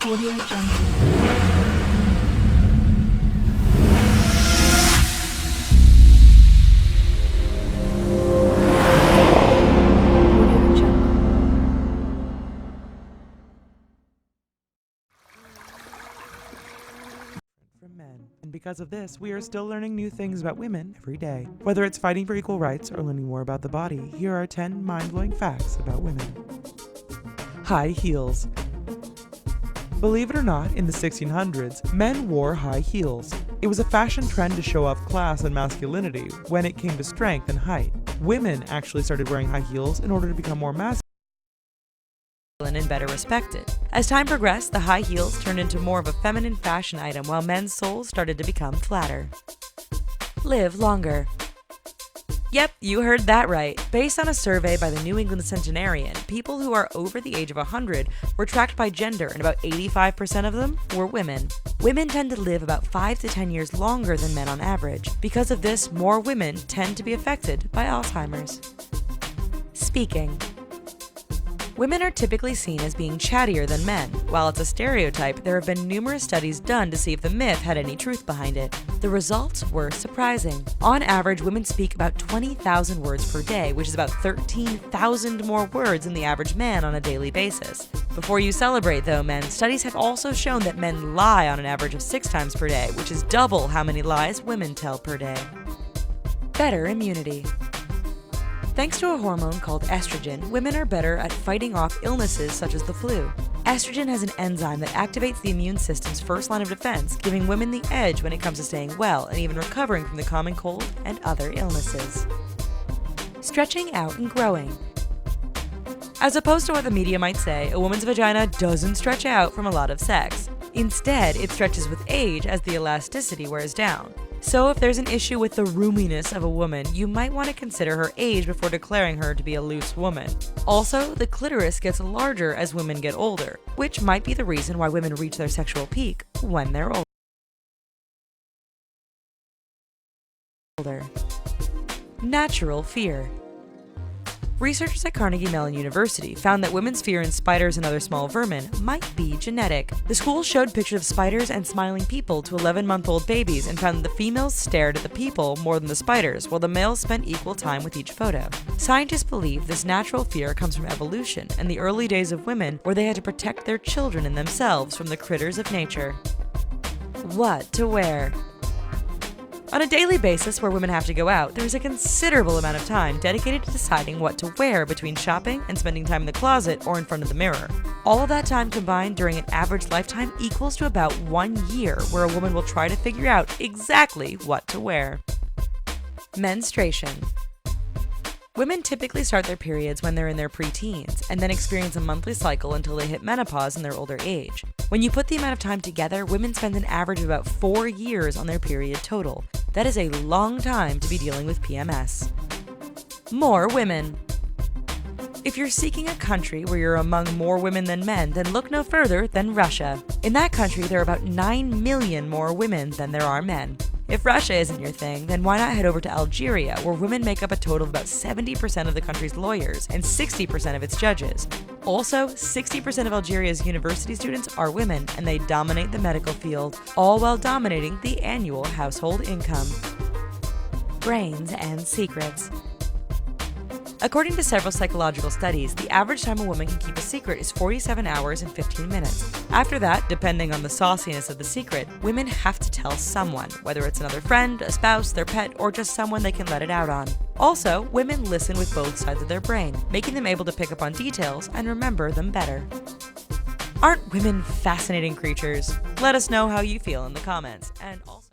Audio Jungle. Audio Jungle. From men. And because of this, we are still learning new things about women every day. Whether it's fighting for equal rights or learning more about the body, here are 10 mind-blowing facts about women. High heels. Believe it or not, in the 1600s, men wore high heels. It was a fashion trend to show off class and masculinity when it came to strength and height. Women actually started wearing high heels in order to become more masculine and better respected. As time progressed, the high heels turned into more of a feminine fashion item while men's soles started to become flatter. Live longer. Yep, you heard that right. Based on a survey by the New England Centenarian, people who are over the age of 100 were tracked by gender, and about 85% of them were women. Women tend to live about 5 to 10 years longer than men on average. Because of this, more women tend to be affected by Alzheimer's. Speaking. Women are typically seen as being chattier than men. While it's a stereotype, there have been numerous studies done to see if the myth had any truth behind it. The results were surprising. On average, women speak about 20,000 words per day, which is about 13,000 more words than the average man on a daily basis. Before you celebrate, though, men, studies have also shown that men lie on an average of 6 times per day, which is double how many lies women tell per day. Better immunity. Thanks to a hormone called estrogen, women are better at fighting off illnesses such as the flu. Estrogen has an enzyme that activates the immune system's first line of defense, giving women the edge when it comes to staying well and even recovering from the common cold and other illnesses. Stretching out and growing. As opposed to what the media might say, a woman's vagina doesn't stretch out from a lot of sex. Instead, it stretches with age as the elasticity wears down. So if there's an issue with the roominess of a woman, you might want to consider her age before declaring her to be a loose woman. Also, the clitoris gets larger as women get older, which might be the reason why women reach their sexual peak when they're older. Natural fear. Researchers at Carnegie Mellon University found that women's fear in spiders and other small vermin might be genetic. The school showed pictures of spiders and smiling people to 11-month-old babies and found that the females stared at the people more than the spiders, while the males spent equal time with each photo. Scientists believe this natural fear comes from evolution and the early days of women where they had to protect their children and themselves from the critters of nature. What to wear? On a daily basis where women have to go out, there is a considerable amount of time dedicated to deciding what to wear between shopping and spending time in the closet or in front of the mirror. All of that time combined during an average lifetime equals to about 1 year where a woman will try to figure out exactly what to wear. Menstruation. Women typically start their periods when they're in their preteens and then experience a monthly cycle until they hit menopause in their older age. When you put the amount of time together, women spend an average of about 4 years on their period total. That is a long time to be dealing with PMS. More women. If you're seeking a country where you're among more women than men, then look no further than Russia. In that country, there are about 9 million more women than there are men. If Russia isn't your thing, then why not head over to Algeria, where women make up a total of about 70% of the country's lawyers and 60% of its judges. Also, 60% of Algeria's university students are women, and they dominate the medical field, all while dominating the annual household income. Brains and secrets. According to several psychological studies, the average time a woman can keep a secret is 47 hours and 15 minutes. After that, depending on the sauciness of the secret, women have to tell someone, whether it's another friend, a spouse, their pet, or just someone they can let it out on. Also, women listen with both sides of their brain, making them able to pick up on details and remember them better. Aren't women fascinating creatures? Let us know how you feel in the comments, and also